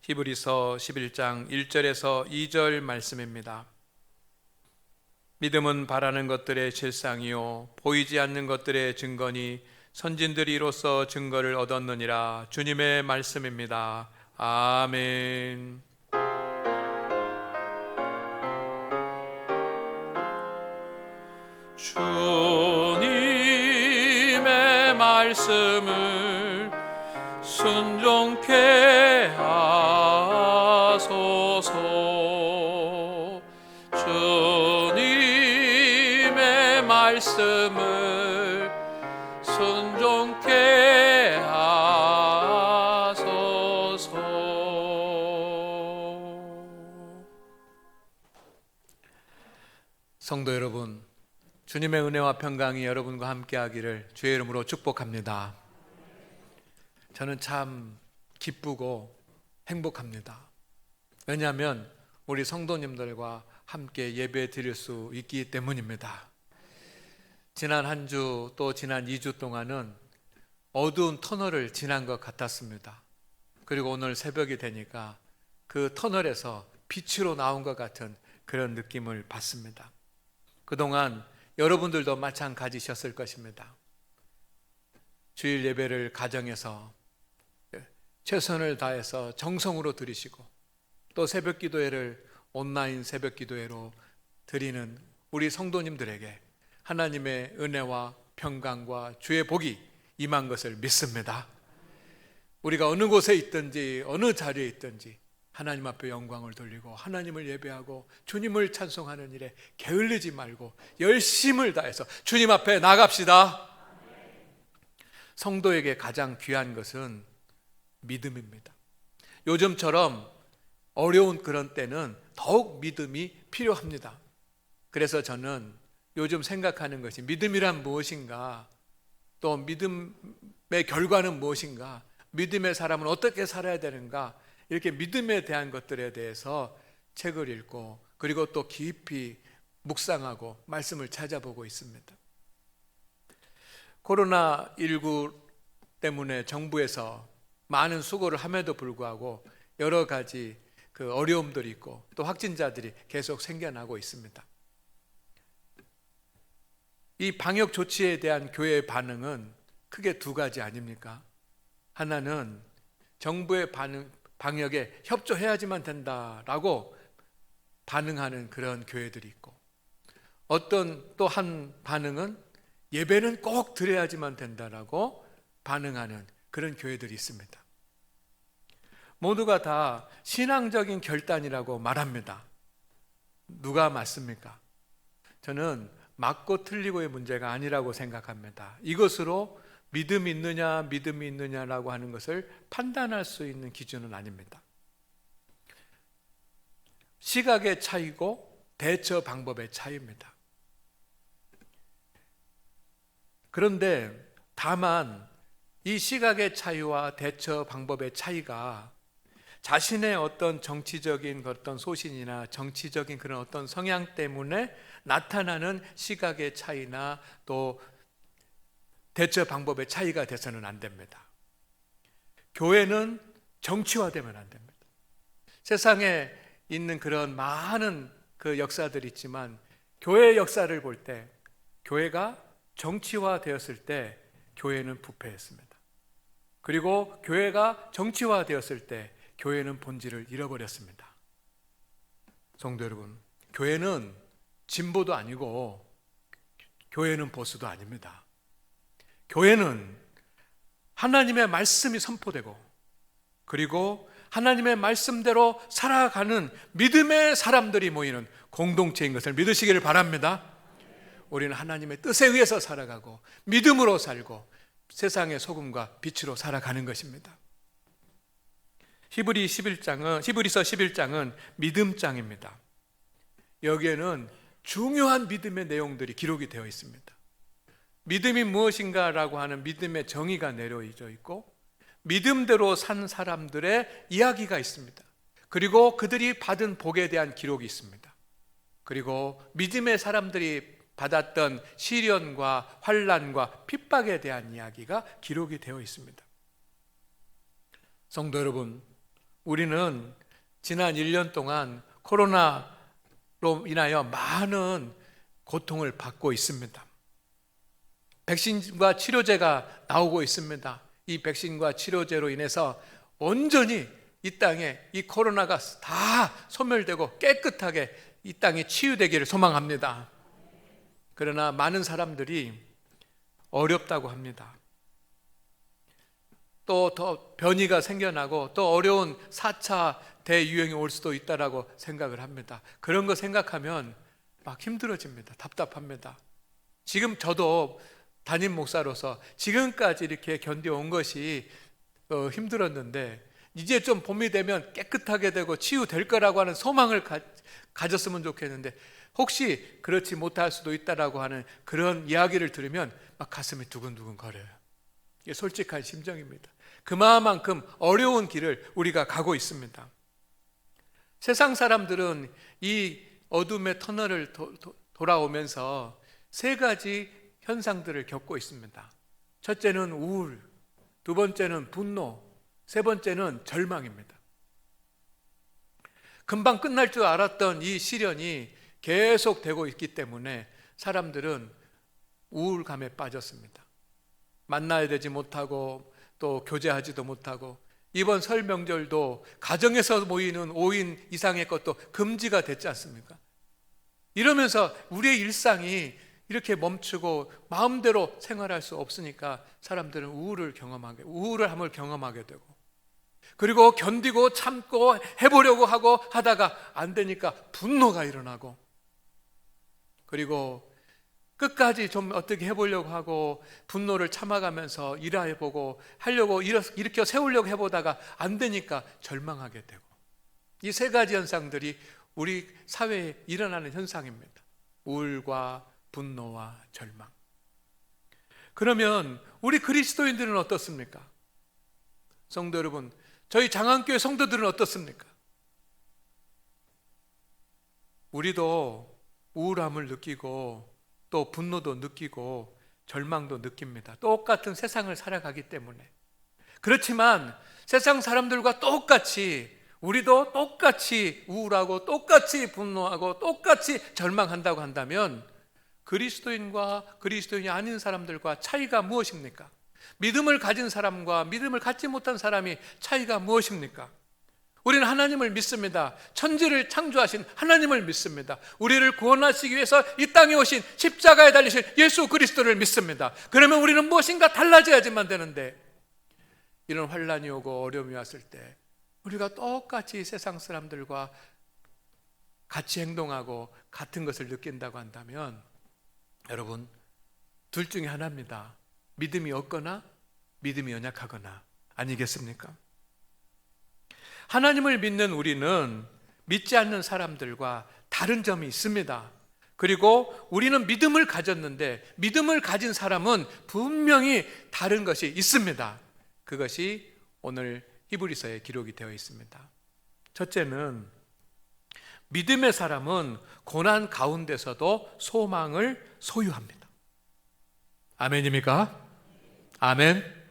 히브리서 11장 1절에서 2절 말씀입니다. 믿음은 바라는 것들의 실상이요 보이지 않는 것들의 증거니 선진들이 이로써 증거를 얻었느니라. 주님의 말씀입니다. 아멘. 주님의 말씀을 순종케 하소서. 주님의 말씀을 순종케 하소서. 성도 여러분, 주님의 은혜와 평강이 여러분과 함께하기를 주의 이름으로 축복합니다. 저는 참 기쁘고 행복합니다. 왜냐하면 우리 성도님들과 함께 예배 드릴 수 있기 때문입니다. 지난 한 주 또 지난 2주 동안은 어두운 터널을 지난 것 같았습니다. 그리고 오늘 새벽이 되니까 그 터널에서 빛으로 나온 것 같은 그런 느낌을 받습니다. 그동안 여러분들도 마찬가지셨을 것입니다. 주일 예배를 가정에서 최선을 다해서 정성으로 드리시고 또 새벽 기도회를 온라인 새벽 기도회로 드리는 우리 성도님들에게 하나님의 은혜와 평강과 주의 복이 임한 것을 믿습니다. 우리가 어느 곳에 있든지 어느 자리에 있든지 하나님 앞에 영광을 돌리고 하나님을 예배하고 주님을 찬송하는 일에 게을르지 말고 열심을 다해서 주님 앞에 나갑시다. 성도에게 가장 귀한 것은 믿음입니다. 요즘처럼 어려운 그런 때는 더욱 믿음이 필요합니다. 그래서 저는 요즘 생각하는 것이 믿음이란 무엇인가, 또 믿음의 결과는 무엇인가, 믿음의 사람은 어떻게 살아야 되는가, 이렇게 믿음에 대한 것들에 대해서 책을 읽고 그리고 또 깊이 묵상하고 말씀을 찾아보고 있습니다. 코로나19 때문에 정부에서 많은 수고를 함에도 불구하고 여러 가지 그 어려움들이 있고 또 확진자들이 계속 생겨나고 있습니다. 이 방역 조치에 대한 교회의 반응은 크게 두 가지 아닙니까? 하나는 정부의 방역에 협조해야지만 된다라고 반응하는 그런 교회들이 있고, 어떤 또 한 반응은 예배는 꼭 드려야지만 된다라고 반응하는 그런 교회들이 있습니다. 모두가 다 신앙적인 결단이라고 말합니다. 누가 맞습니까? 저는 맞고 틀리고의 문제가 아니라고 생각합니다. 이것으로 믿음이 있느냐라고 하는 것을 판단할 수 있는 기준은 아닙니다. 시각의 차이고 대처 방법의 차이입니다. 그런데 다만 이 시각의 차이와 대처 방법의 차이가 자신의 어떤 정치적인 어떤 소신이나 정치적인 그런 어떤 성향 때문에 나타나는 시각의 차이나 또 대처 방법의 차이가 돼서는 안 됩니다. 교회는 정치화되면 안 됩니다. 세상에 있는 그런 많은 그 역사들이 있지만 교회의 역사를 볼 때 교회가 정치화되었을 때 교회는 부패했습니다. 그리고 교회가 정치화되었을 때 교회는 본질을 잃어버렸습니다. 성도 여러분, 교회는 진보도 아니고 교회는 보수도 아닙니다. 교회는 하나님의 말씀이 선포되고 그리고 하나님의 말씀대로 살아가는 믿음의 사람들이 모이는 공동체인 것을 믿으시기를 바랍니다. 우리는 하나님의 뜻에 의해서 살아가고 믿음으로 살고 세상의 소금과 빛으로 살아가는 것입니다. 히브리서 11장은 믿음장입니다. 여기에는 중요한 믿음의 내용들이 기록이 되어 있습니다. 믿음이 무엇인가라고 하는 믿음의 정의가 내려져 있고 믿음대로 산 사람들의 이야기가 있습니다. 그리고 그들이 받은 복에 대한 기록이 있습니다. 그리고 믿음의 사람들이 받았던 시련과 환난과 핍박에 대한 이야기가 기록이 되어 있습니다. 성도 여러분, 우리는 지난 1년 동안 코로나로 인하여 많은 고통을 받고 있습니다. 백신과 치료제가 나오고 있습니다. 이 백신과 치료제로 인해서 온전히 이 땅에 이 코로나가 다 소멸되고 깨끗하게 이 땅이 치유되기를 소망합니다. 그러나 많은 사람들이 어렵다고 합니다. 또 더 변이가 생겨나고 또 어려운 4차 대유행이 올 수도 있다라고 생각을 합니다. 그런 거 생각하면 막 힘들어집니다. 답답합니다. 지금 저도 담임 목사로서 지금까지 이렇게 견뎌온 것이 힘들었는데 이제 좀 봄이 되면 깨끗하게 되고 치유될 거라고 하는 소망을 가졌으면 좋겠는데 혹시 그렇지 못할 수도 있다라고 하는 그런 이야기를 들으면 막 가슴이 두근두근 거려요. 이게 솔직한 심정입니다. 그만큼 어려운 길을 우리가 가고 있습니다. 세상 사람들은 이 어둠의 터널을 돌아오면서 세 가지 현상들을 겪고 있습니다. 첫째는 우울, 두 번째는 분노, 세 번째는 절망입니다. 금방 끝날 줄 알았던 이 시련이 계속되고 있기 때문에 사람들은 우울감에 빠졌습니다. 만나야 되지 못하고 또 교제하지도 못하고 이번 설 명절도 가정에서 모이는 5인 이상의 것도 금지가 됐지 않습니까? 이러면서 우리의 일상이 이렇게 멈추고 마음대로 생활할 수 없으니까 사람들은 우울함을 경험하게 되고 그리고 견디고 참고 해보려고 하고 하다가 안 되니까 분노가 일어나고 그리고 끝까지 좀 어떻게 해보려고 하고 분노를 참아가면서 일해보고 하려고 일으켜 세우려고 해보다가 안 되니까 절망하게 되고 이 세 가지 현상들이 우리 사회에 일어나는 현상입니다. 우울과 분노와 절망. 그러면 우리 그리스도인들은 어떻습니까? 성도 여러분, 저희 장안교회 성도들은 어떻습니까? 우리도 우울함을 느끼고 또 분노도 느끼고 절망도 느낍니다. 똑같은 세상을 살아가기 때문에. 그렇지만 세상 사람들과 똑같이 우리도 똑같이 우울하고 똑같이 분노하고 똑같이 절망한다고 한다면 그리스도인과 그리스도인이 아닌 사람들과 차이가 무엇입니까? 믿음을 가진 사람과 믿음을 갖지 못한 사람이 차이가 무엇입니까? 우리는 하나님을 믿습니다. 천지를 창조하신 하나님을 믿습니다. 우리를 구원하시기 위해서 이 땅에 오신 십자가에 달리신 예수 그리스도를 믿습니다. 그러면 우리는 무엇인가 달라져야지만 되는데 이런 환난이 오고 어려움이 왔을 때 우리가 똑같이 세상 사람들과 같이 행동하고 같은 것을 느낀다고 한다면 여러분 둘 중에 하나입니다. 믿음이 없거나 믿음이 연약하거나 아니겠습니까? 하나님을 믿는 우리는 믿지 않는 사람들과 다른 점이 있습니다. 그리고 우리는 믿음을 가졌는데 믿음을 가진 사람은 분명히 다른 것이 있습니다. 그것이 오늘 히브리서에 기록이 되어 있습니다. 첫째는 믿음의 사람은 고난 가운데서도 소망을 소유합니다. 아멘입니까? 아멘.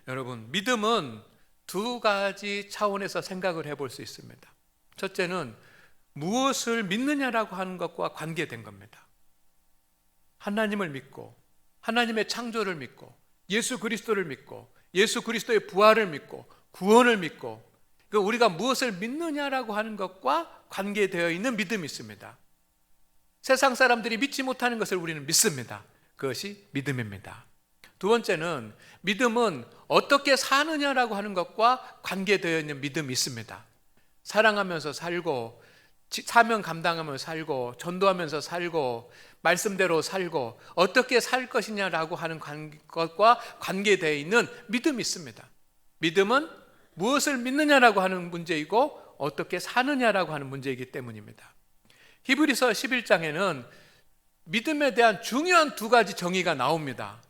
여러분, 믿음은 두 가지 차원에서 생각을 해볼 수 있습니다. 첫째는 무엇을 믿느냐라고 하는 것과 관계된 겁니다. 하나님을 믿고 하나님의 창조를 믿고 예수 그리스도를 믿고 예수 그리스도의 부활을 믿고 구원을 믿고 우리가 무엇을 믿느냐라고 하는 것과 관계되어 있는 믿음이 있습니다. 세상 사람들이 믿지 못하는 것을 우리는 믿습니다. 그것이 믿음입니다. 두 번째는 믿음은 어떻게 사느냐라고 하는 것과 관계되어 있는 믿음이 있습니다. 사랑하면서 살고 사명 감당하면서 살고 전도하면서 살고 말씀대로 살고 어떻게 살 것이냐라고 하는 것과 관계되어 있는 믿음이 있습니다. 믿음은 무엇을 믿느냐라고 하는 문제이고 어떻게 사느냐라고 하는 문제이기 때문입니다. 히브리서 11장에는 믿음에 대한 중요한 두 가지 정의가 나옵니다.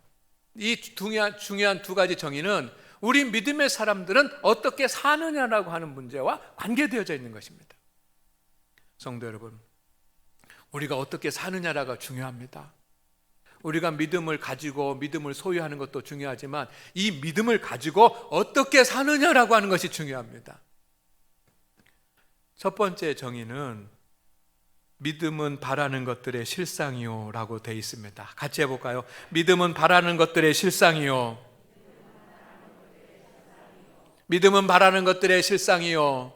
이 중요한 두 가지 정의는 우리 믿음의 사람들은 어떻게 사느냐라고 하는 문제와 관계되어져 있는 것입니다. 성도 여러분, 우리가 어떻게 사느냐라가 중요합니다. 우리가 믿음을 가지고 믿음을 소유하는 것도 중요하지만 이 믿음을 가지고 어떻게 사느냐라고 하는 것이 중요합니다. 첫 번째 정의는 믿음은 바라는 것들의 실상이요 라고 되어 있습니다. 같이 해볼까요? 믿음은 바라는 것들의 실상이요. 믿음은 바라는 것들의 실상이요.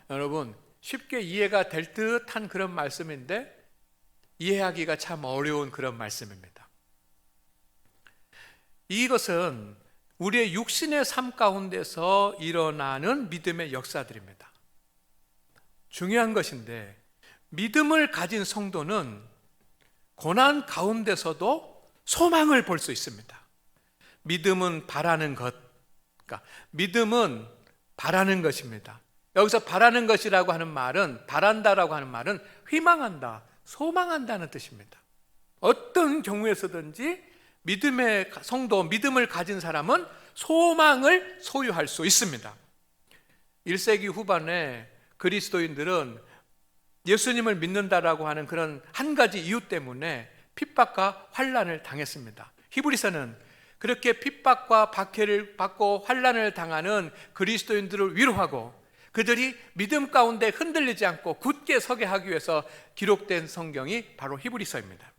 여러분, 쉽게 이해가 될 듯한 그런 말씀인데 이해하기가 참 어려운 그런 말씀입니다. 이것은 우리의 육신의 삶 가운데서 일어나는 믿음의 역사들입니다. 중요한 것인데, 믿음을 가진 성도는 고난 가운데서도 소망을 볼 수 있습니다. 믿음은 바라는 것, 그러니까 믿음은 바라는 것입니다. 여기서 바라는 것이라고 하는 말은, 바란다라고 하는 말은 희망한다, 소망한다는 뜻입니다. 어떤 경우에서든지 믿음의 성도, 믿음을 가진 사람은 소망을 소유할 수 있습니다. 1세기 후반에 그리스도인들은 예수님을 믿는다라고 하는 그런 한 가지 이유 때문에 핍박과 환난을 당했습니다. 히브리서는 그렇게 핍박과 박해를 받고 환난을 당하는 그리스도인들을 위로하고 그들이 믿음 가운데 흔들리지 않고 굳게 서게 하기 위해서 기록된 성경이 바로 히브리서입니다.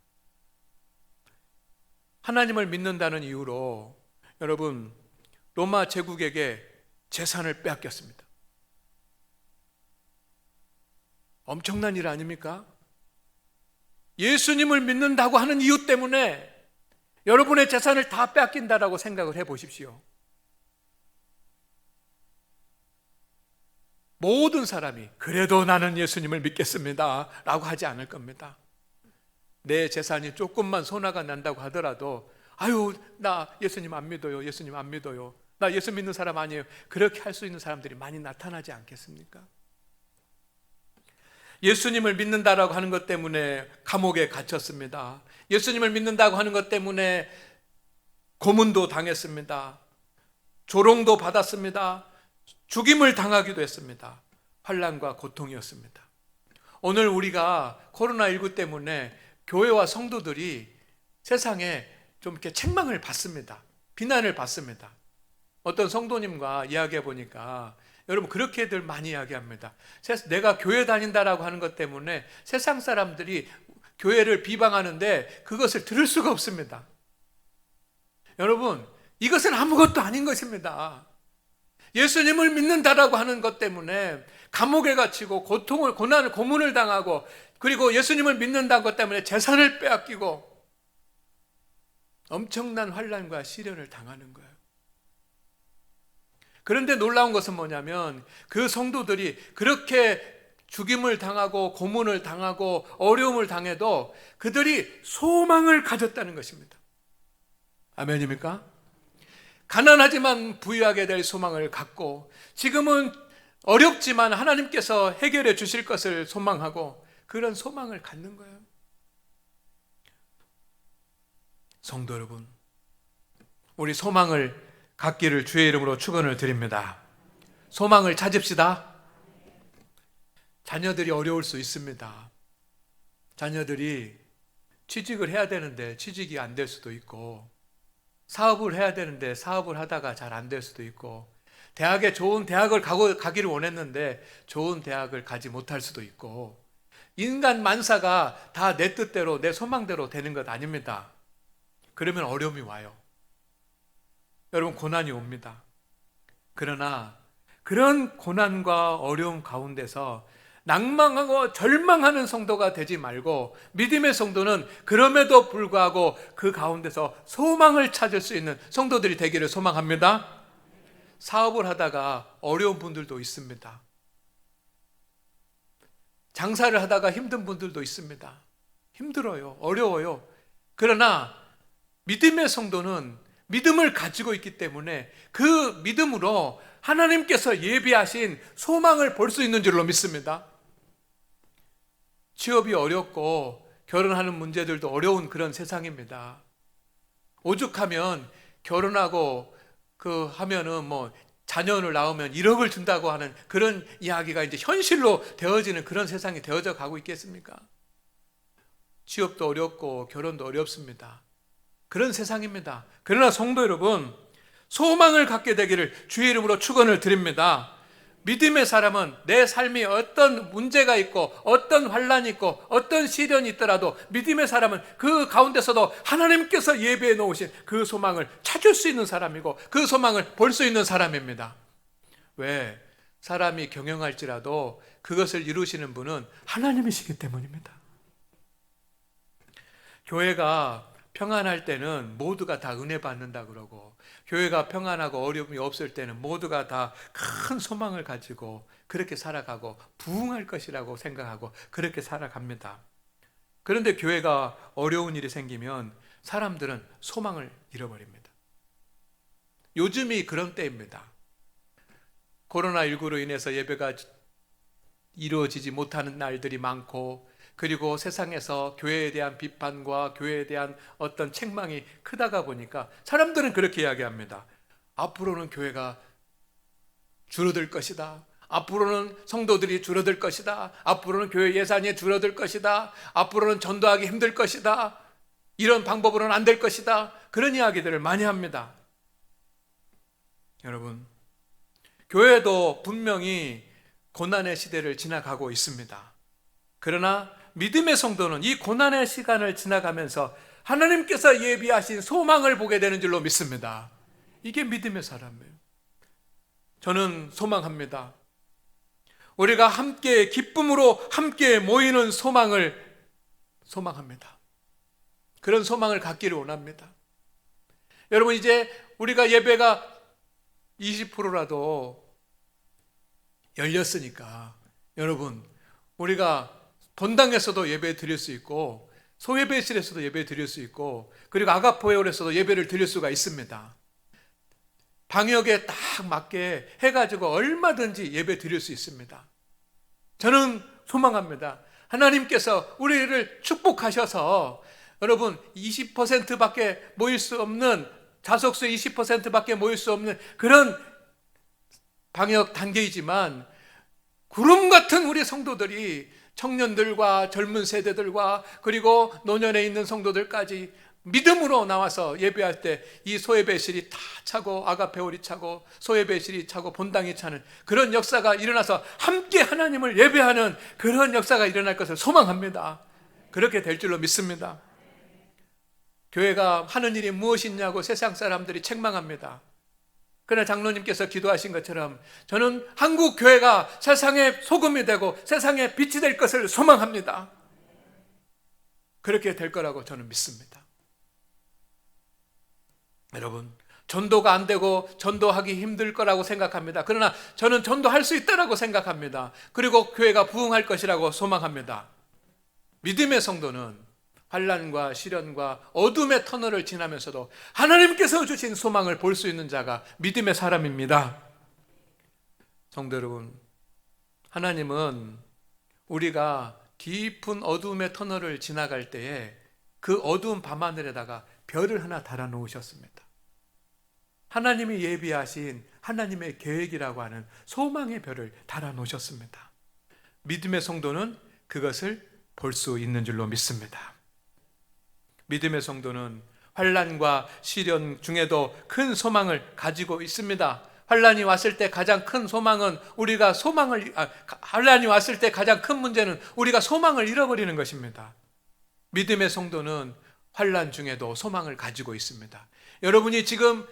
하나님을 믿는다는 이유로 여러분, 로마 제국에게 재산을 빼앗겼습니다. 엄청난 일 아닙니까? 예수님을 믿는다고 하는 이유 때문에 여러분의 재산을 다 빼앗긴다라고 생각을 해 보십시오. 모든 사람이 그래도 나는 예수님을 믿겠습니다 라고 하지 않을 겁니다. 내 재산이 조금만 손해가 난다고 하더라도 아유, 나 예수님 안 믿어요, 예수님 안 믿어요, 나 예수 믿는 사람 아니에요, 그렇게 할 수 있는 사람들이 많이 나타나지 않겠습니까? 예수님을 믿는다라고 하는 것 때문에 감옥에 갇혔습니다. 예수님을 믿는다고 하는 것 때문에 고문도 당했습니다. 조롱도 받았습니다. 죽임을 당하기도 했습니다. 환난과 고통이었습니다. 오늘 우리가 코로나19 때문에 교회와 성도들이 세상에 좀 이렇게 책망을 받습니다. 비난을 받습니다. 어떤 성도님과 이야기해 보니까 여러분, 그렇게들 많이 이야기합니다. 내가 교회 다닌다라고 하는 것 때문에 세상 사람들이 교회를 비방하는데 그것을 들을 수가 없습니다. 여러분, 이것은 아무것도 아닌 것입니다. 예수님을 믿는다라고 하는 것 때문에 감옥에 갇히고 고통을, 고난을, 고문을 당하고, 그리고 예수님을 믿는다는 것 때문에 재산을 빼앗기고 엄청난 환난과 시련을 당하는 거예요. 그런데 놀라운 것은 뭐냐면 그 성도들이 그렇게 죽임을 당하고 고문을 당하고 어려움을 당해도 그들이 소망을 가졌다는 것입니다. 아멘입니까? 가난하지만 부유하게 될 소망을 갖고, 지금은 어렵지만 하나님께서 해결해 주실 것을 소망하고, 그런 소망을 갖는 거예요. 성도 여러분, 우리 소망을 갖기를 주의 이름으로 축원을 드립니다. 소망을 찾읍시다. 자녀들이 어려울 수 있습니다. 자녀들이 취직을 해야 되는데 취직이 안 될 수도 있고, 사업을 해야 되는데 사업을 하다가 잘 안 될 수도 있고, 대학에 좋은 대학을 가기를 원했는데 좋은 대학을 가지 못할 수도 있고, 인간 만사가 다 내 뜻대로 내 소망대로 되는 것 아닙니다. 그러면 어려움이 와요. 여러분, 고난이 옵니다. 그러나 그런 고난과 어려움 가운데서 낭망하고 절망하는 성도가 되지 말고, 믿음의 성도는 그럼에도 불구하고 그 가운데서 소망을 찾을 수 있는 성도들이 되기를 소망합니다. 사업을 하다가 어려운 분들도 있습니다. 장사를 하다가 힘든 분들도 있습니다. 힘들어요. 어려워요. 그러나 믿음의 성도는 믿음을 가지고 있기 때문에 그 믿음으로 하나님께서 예비하신 소망을 볼 수 있는 줄로 믿습니다. 취업이 어렵고 결혼하는 문제들도 어려운 그런 세상입니다. 오죽하면 결혼하고 하면은 자녀를 낳으면 1억을 준다고 하는 그런 이야기가 이제 현실로 되어지는 그런 세상이 되어져 가고 있겠습니까? 취업도 어렵고 결혼도 어렵습니다. 그런 세상입니다. 그러나 성도 여러분, 소망을 갖게 되기를 주의 이름으로 축원을 드립니다. 믿음의 사람은 내 삶이 어떤 문제가 있고 어떤 환란이 있고 어떤 시련이 있더라도 믿음의 사람은 그 가운데서도 하나님께서 예비해 놓으신 그 소망을 찾을 수 있는 사람이고 그 소망을 볼 수 있는 사람입니다. 왜? 사람이 경영할지라도 그것을 이루시는 분은 하나님이시기 때문입니다. 교회가 평안할 때는 모두가 다 은혜 받는다 그러고, 교회가 평안하고 어려움이 없을 때는 모두가 다 큰 소망을 가지고 그렇게 살아가고 부흥할 것이라고 생각하고 그렇게 살아갑니다. 그런데 교회가 어려운 일이 생기면 사람들은 소망을 잃어버립니다. 요즘이 그런 때입니다. 코로나19로 인해서 예배가 이루어지지 못하는 날들이 많고, 그리고 세상에서 교회에 대한 비판과 교회에 대한 어떤 책망이 크다가 보니까 사람들은 그렇게 이야기합니다. 앞으로는 교회가 줄어들 것이다. 앞으로는 성도들이 줄어들 것이다. 앞으로는 교회 예산이 줄어들 것이다. 앞으로는 전도하기 힘들 것이다. 이런 방법으로는 안 될 것이다. 그런 이야기들을 많이 합니다. 여러분, 교회도 분명히 고난의 시대를 지나가고 있습니다. 그러나 믿음의 성도는 이 고난의 시간을 지나가면서 하나님께서 예비하신 소망을 보게 되는 줄로 믿습니다. 이게 믿음의 사람이에요. 저는 소망합니다. 우리가 함께 기쁨으로 함께 모이는 소망을 소망합니다. 그런 소망을 갖기를 원합니다. 여러분, 이제 우리가 예배가 20%라도 열렸으니까 여러분, 우리가 본당에서도 예배 드릴 수 있고 소예배실에서도 예배 드릴 수 있고 그리고 아가포회홀에서도 예배를 드릴 수가 있습니다. 방역에 딱 맞게 해가지고 얼마든지 예배 드릴 수 있습니다. 저는 소망합니다. 하나님께서 우리를 축복하셔서 여러분 20%밖에 모일 수 없는, 좌석수 20%밖에 모일 수 없는 그런 방역 단계이지만 구름 같은 우리 성도들이, 청년들과 젊은 세대들과 그리고 노년에 있는 성도들까지 믿음으로 나와서 예배할 때 이 소예배실이 다 차고 아가페홀이 차고 소예배실이 차고 본당이 차는 그런 역사가 일어나서 함께 하나님을 예배하는 그런 역사가 일어날 것을 소망합니다. 그렇게 될 줄로 믿습니다. 교회가 하는 일이 무엇이냐고 세상 사람들이 책망합니다. 그러나 장로님께서 기도하신 것처럼 저는 한국 교회가 세상의 소금이 되고 세상의 빛이 될 것을 소망합니다. 그렇게 될 거라고 저는 믿습니다. 여러분, 전도가 안 되고 전도하기 힘들 거라고 생각합니다. 그러나 저는 전도할 수 있다라고 생각합니다. 그리고 교회가 부흥할 것이라고 소망합니다. 믿음의 성도는 환난과 시련과 어둠의 터널을 지나면서도 하나님께서 주신 소망을 볼 수 있는 자가 믿음의 사람입니다. 성도 여러분, 하나님은 우리가 깊은 어둠의 터널을 지나갈 때에 그 어두운 밤하늘에다가 별을 하나 달아 놓으셨습니다. 하나님이 예비하신 하나님의 계획이라고 하는 소망의 별을 달아 놓으셨습니다. 믿음의 성도는 그것을 볼 수 있는 줄로 믿습니다. 믿음의 성도는 환난과 시련 중에도 큰 소망을 가지고 있습니다. 환난이 왔을 때 가장 큰 소망은 환난이 왔을 때 가장 큰 문제는 우리가 소망을 잃어버리는 것입니다. 믿음의 성도는 환난 중에도 소망을 가지고 있습니다. 여러분이 지금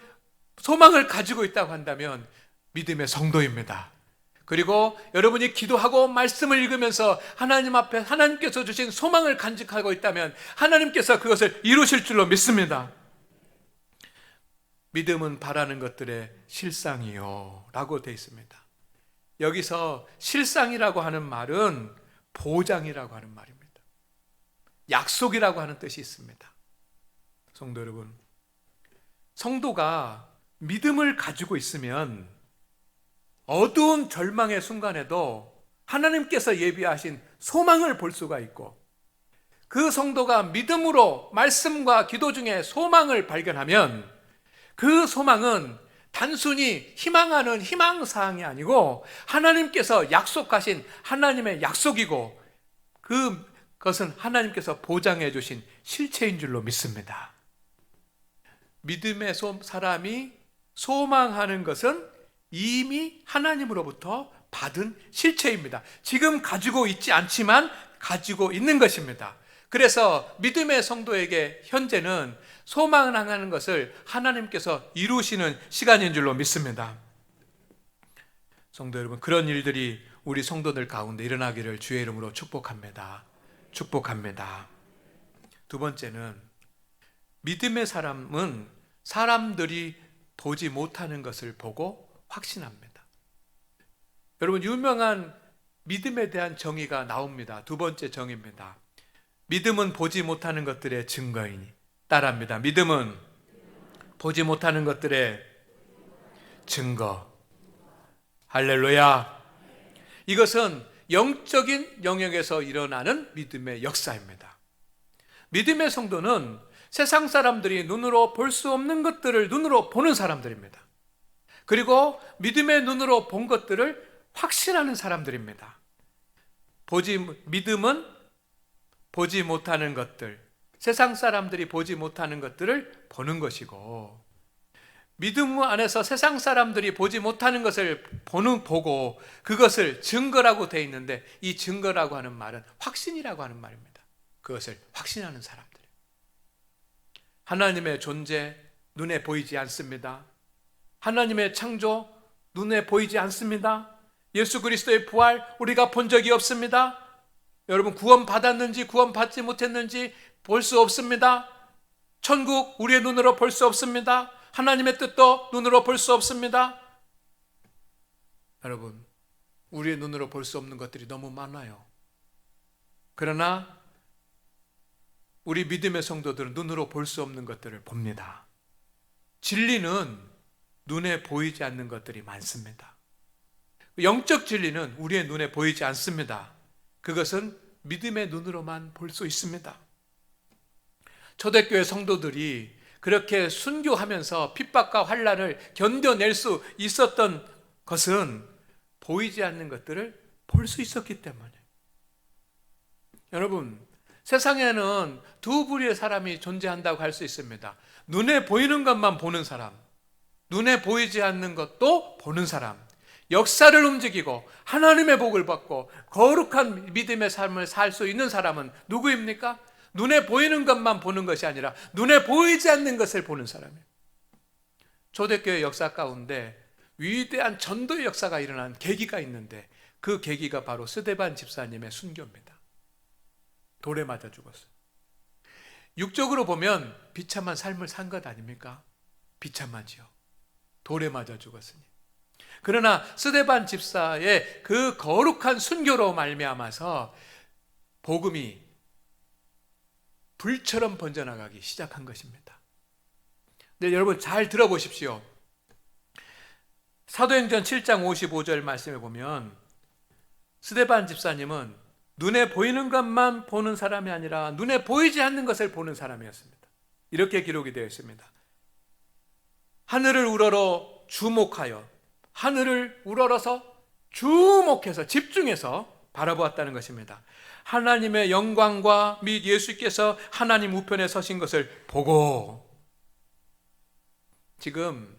소망을 가지고 있다고 한다면 믿음의 성도입니다. 그리고 여러분이 기도하고 말씀을 읽으면서 하나님 앞에 하나님께서 주신 소망을 간직하고 있다면 하나님께서 그것을 이루실 줄로 믿습니다. 믿음은 바라는 것들의 실상이요 라고 되어 있습니다. 여기서 실상이라고 하는 말은 보장이라고 하는 말입니다. 약속이라고 하는 뜻이 있습니다. 성도 여러분, 성도가 믿음을 가지고 있으면 어두운 절망의 순간에도 하나님께서 예비하신 소망을 볼 수가 있고, 그 성도가 믿음으로 말씀과 기도 중에 소망을 발견하면 그 소망은 단순히 희망하는 희망사항이 아니고 하나님께서 약속하신 하나님의 약속이고 그것은 하나님께서 보장해 주신 실체인 줄로 믿습니다. 믿음의 사람이 소망하는 것은 이미 하나님으로부터 받은 실체입니다. 지금 가지고 있지 않지만 가지고 있는 것입니다. 그래서 믿음의 성도에게 현재는 소망을 향하는 것을 하나님께서 이루시는 시간인 줄로 믿습니다. 성도 여러분, 그런 일들이 우리 성도들 가운데 일어나기를 주의 이름으로 축복합니다. 축복합니다. 두 번째는, 믿음의 사람은 사람들이 보지 못하는 것을 보고 확신합니다. 여러분, 유명한 믿음에 대한 정의가 나옵니다. 두 번째 정의입니다. 믿음은 보지 못하는 것들의 증거이니. 따라합니다. 믿음은 보지 못하는 것들의 증거. 할렐루야. 이것은 영적인 영역에서 일어나는 믿음의 역사입니다. 믿음의 성도는 세상 사람들이 눈으로 볼 수 없는 것들을 눈으로 보는 사람들입니다. 그리고 믿음의 눈으로 본 것들을 확신하는 사람들입니다. 믿음은 보지 못하는 것들, 세상 사람들이 보지 못하는 것들을 보는 것이고, 믿음 안에서 세상 사람들이 보지 못하는 것을 보고 그것을 증거라고 되어 있는데, 이 증거라고 하는 말은 확신이라고 하는 말입니다. 그것을 확신하는 사람들. 하나님의 존재 눈에 보이지 않습니다. 하나님의 창조 눈에 보이지 않습니다. 예수 그리스도의 부활 우리가 본 적이 없습니다. 여러분, 구원 받았는지 구원 받지 못했는지 볼 수 없습니다. 천국 우리의 눈으로 볼 수 없습니다. 하나님의 뜻도 눈으로 볼 수 없습니다. 여러분, 우리의 눈으로 볼 수 없는 것들이 너무 많아요. 그러나 우리 믿음의 성도들은 눈으로 볼 수 없는 것들을 봅니다. 진리는 눈에 보이지 않는 것들이 많습니다. 영적 진리는 우리의 눈에 보이지 않습니다. 그것은 믿음의 눈으로만 볼 수 있습니다. 초대교회 성도들이 그렇게 순교하면서 핍박과 환난을 견뎌낼 수 있었던 것은 보이지 않는 것들을 볼 수 있었기 때문에. 여러분, 세상에는 두 부류의 사람이 존재한다고 할 수 있습니다. 눈에 보이는 것만 보는 사람, 눈에 보이지 않는 것도 보는 사람. 역사를 움직이고 하나님의 복을 받고 거룩한 믿음의 삶을 살 수 있는 사람은 누구입니까? 눈에 보이는 것만 보는 것이 아니라 눈에 보이지 않는 것을 보는 사람이에요. 초대교회 역사 가운데 위대한 전도의 역사가 일어난 계기가 있는데, 그 계기가 바로 스데반 집사님의 순교입니다. 돌에 맞아 죽었어요. 육적으로 보면 비참한 삶을 산 것 아닙니까? 비참하지요. 돌에 맞아 죽었으니. 그러나 스데반 집사의 그 거룩한 순교로 말미암아서 복음이 불처럼 번져나가기 시작한 것입니다. 네, 여러분 잘 들어보십시오. 사도행전 7장 55절 말씀에 보면 스데반 집사님은 눈에 보이는 것만 보는 사람이 아니라 눈에 보이지 않는 것을 보는 사람이었습니다. 이렇게 기록이 되어 있습니다. 하늘을 우러러 주목하여, 하늘을 우러러서 주목해서 집중해서 바라보았다는 것입니다. 하나님의 영광과 및 예수께서 하나님 우편에 서신 것을 보고. 지금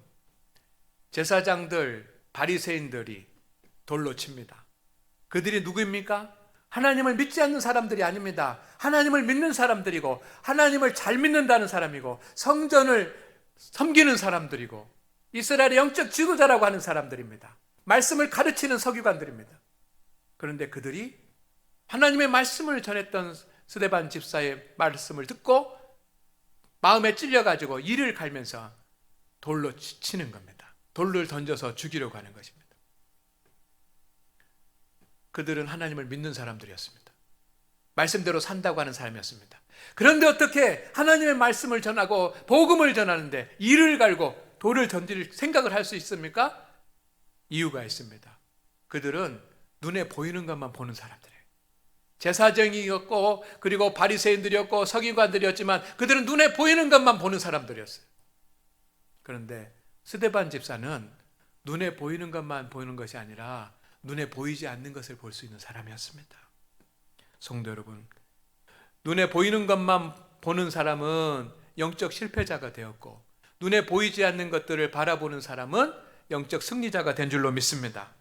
제사장들, 바리새인들이 돌로 칩니다. 그들이 누구입니까? 하나님을 믿지 않는 사람들이 아닙니다. 하나님을 믿는 사람들이고, 하나님을 잘 믿는다는 사람이고, 성전을 섬기는 사람들이고, 이스라엘의 영적 지도자라고 하는 사람들입니다. 말씀을 가르치는 서기관들입니다. 그런데 그들이 하나님의 말씀을 전했던 스데반 집사의 말씀을 듣고 마음에 찔려가지고 이를 갈면서 돌로 치는 겁니다. 돌을 던져서 죽이려고 하는 것입니다. 그들은 하나님을 믿는 사람들이었습니다. 말씀대로 산다고 하는 사람이었습니다. 그런데 어떻게 하나님의 말씀을 전하고 복음을 전하는데 이를 갈고 돌을 던질 생각을 할 수 있습니까? 이유가 있습니다. 그들은 눈에 보이는 것만 보는 사람들이에요. 제사장이었고, 그리고 바리새인들이었고, 서기관들이었지만 그들은 눈에 보이는 것만 보는 사람들이었어요. 그런데 스데반 집사는 눈에 보이는 것만 보이는 것이 아니라 눈에 보이지 않는 것을 볼 수 있는 사람이었습니다. 성도 여러분, 눈에 보이는 것만 보는 사람은 영적 실패자가 되었고, 눈에 보이지 않는 것들을 바라보는 사람은 영적 승리자가 된 줄로 믿습니다.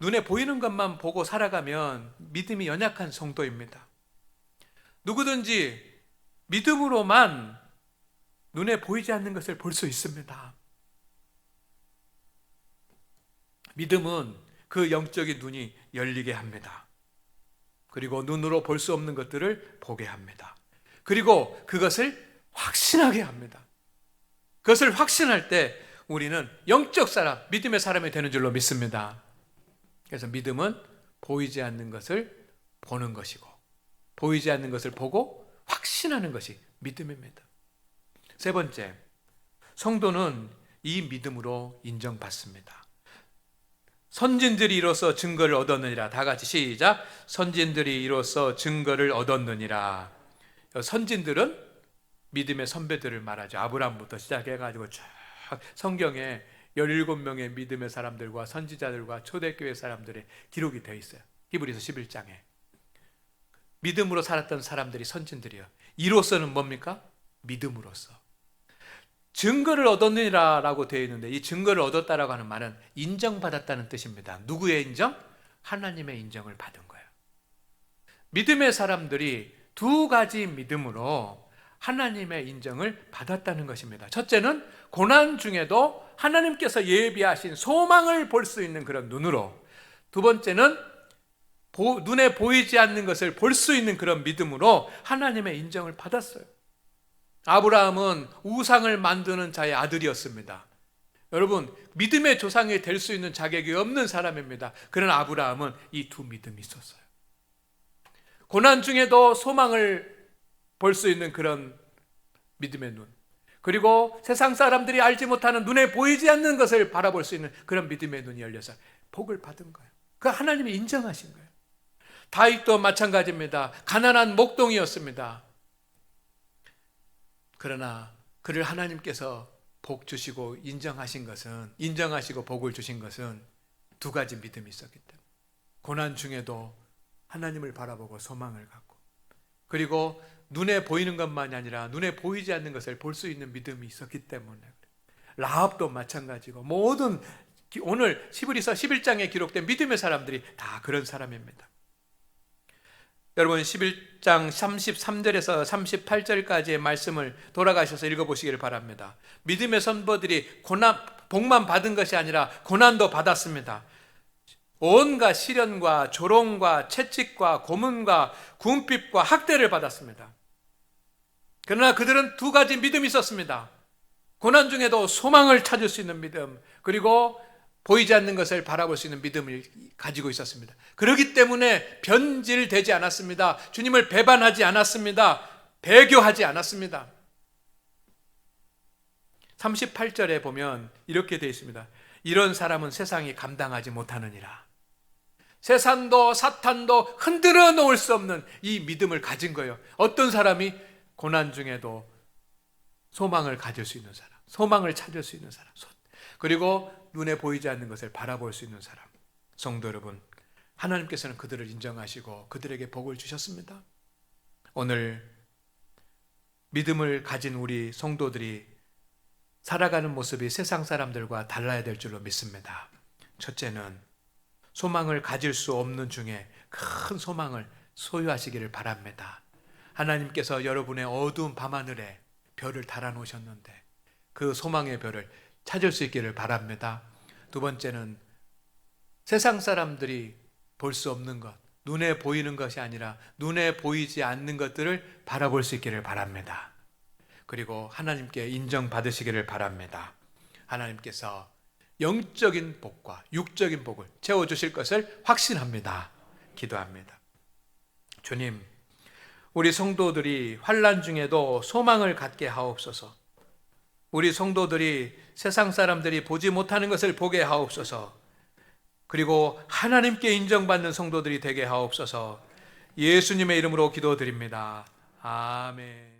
눈에 보이는 것만 보고 살아가면 믿음이 연약한 성도입니다. 누구든지 믿음으로만 눈에 보이지 않는 것을 볼 수 있습니다. 믿음은 그 영적인 눈이 열리게 합니다. 그리고 눈으로 볼 수 없는 것들을 보게 합니다. 그리고 그것을 확신하게 합니다. 그것을 확신할 때 우리는 영적 사람, 믿음의 사람이 되는 줄로 믿습니다. 그래서 믿음은 보이지 않는 것을 보는 것이고, 보이지 않는 것을 보고 확신하는 것이 믿음입니다. 세 번째, 성도는 이 믿음으로 인정받습니다. 선진들이 이로써 증거를 얻었느니라. 다 같이 시작. 선진들이 이로써 증거를 얻었느니라. 선진들은 믿음의 선배들을 말하죠. 아브라함부터 시작해가지고 쭉 성경에 17명의 믿음의 사람들과 선지자들과 초대교회 사람들의 기록이 되어 있어요. 히브리서 11장에. 믿음으로 살았던 사람들이 선진들이요. 이로써는 뭡니까? 믿음으로써. 증거를 얻었느니라 라고 되어 있는데, 이 증거를 얻었다라고 하는 말은 인정받았다는 뜻입니다. 누구의 인정? 하나님의 인정을 받은 거예요. 믿음의 사람들이 두 가지 믿음으로 하나님의 인정을 받았다는 것입니다. 첫째는 고난 중에도 하나님께서 예비하신 소망을 볼 수 있는 그런 눈으로, 두 번째는 눈에 보이지 않는 것을 볼 수 있는 그런 믿음으로 하나님의 인정을 받았어요. 아브라함은 우상을 만드는 자의 아들이었습니다. 여러분, 믿음의 조상이 될 수 있는 자격이 없는 사람입니다. 그러나 아브라함은 이 두 믿음이 있었어요. 고난 중에도 소망을 볼 수 있는 그런 믿음의 눈, 그리고 세상 사람들이 알지 못하는 눈에 보이지 않는 것을 바라볼 수 있는 그런 믿음의 눈이 열려서 복을 받은 거예요. 그 하나님이 인정하신 거예요. 다윗도 마찬가지입니다. 가난한 목동이었습니다. 그러나 그를 하나님께서 복 주시고 인정하시고 복을 주신 것은 두 가지 믿음이 있었기 때문에, 고난 중에도 하나님을 바라보고 소망을 갖고, 그리고 눈에 보이는 것만이 아니라 눈에 보이지 않는 것을 볼 수 있는 믿음이 있었기 때문에, 라합도 마찬가지고 모든 오늘 히브리서 11장에 기록된 믿음의 사람들이 다 그런 사람입니다. 여러분, 11장 33절에서 38절까지의 말씀을 돌아가셔서 읽어보시기를 바랍니다. 믿음의 선보들이 복만 받은 것이 아니라 고난도 받았습니다. 온갖 시련과 조롱과 채찍과 고문과 궁핍과 학대를 받았습니다. 그러나 그들은 두 가지 믿음이 있었습니다. 고난 중에도 소망을 찾을 수 있는 믿음, 그리고 보이지 않는 것을 바라볼 수 있는 믿음을 가지고 있었습니다. 그렇기 때문에 변질되지 않았습니다. 주님을 배반하지 않았습니다. 배교하지 않았습니다. 38절에 보면 이렇게 되어 있습니다. 이런 사람은 세상이 감당하지 못하느니라. 세상도 사탄도 흔들어 놓을 수 없는 이 믿음을 가진 거예요. 어떤 사람이? 고난 중에도 소망을 가질 수 있는 사람, 소망을 찾을 수 있는 사람, 그리고 눈에 보이지 않는 것을 바라볼 수 있는 사람. 성도 여러분, 하나님께서는 그들을 인정하시고 그들에게 복을 주셨습니다. 오늘 믿음을 가진 우리 성도들이 살아가는 모습이 세상 사람들과 달라야 될 줄로 믿습니다. 첫째는 소망을 가질 수 없는 중에 큰 소망을 소유하시기를 바랍니다. 하나님께서 여러분의 어두운 밤하늘에 별을 달아놓으셨는데 그 소망의 별을 찾을 수 있기를 바랍니다. 두 번째는 세상 사람들이 볼 수 없는 것, 눈에 보이는 것이 아니라 눈에 보이지 않는 것들을 바라볼 수 있기를 바랍니다. 그리고 하나님께 인정받으시기를 바랍니다. 하나님께서 영적인 복과 육적인 복을 채워주실 것을 확신합니다. 기도합니다. 주님, 우리 성도들이 환난 중에도 소망을 갖게 하옵소서. 우리 성도들이 세상 사람들이 보지 못하는 것을 보게 하옵소서. 그리고 하나님께 인정받는 성도들이 되게 하옵소서. 예수님의 이름으로 기도드립니다. 아멘.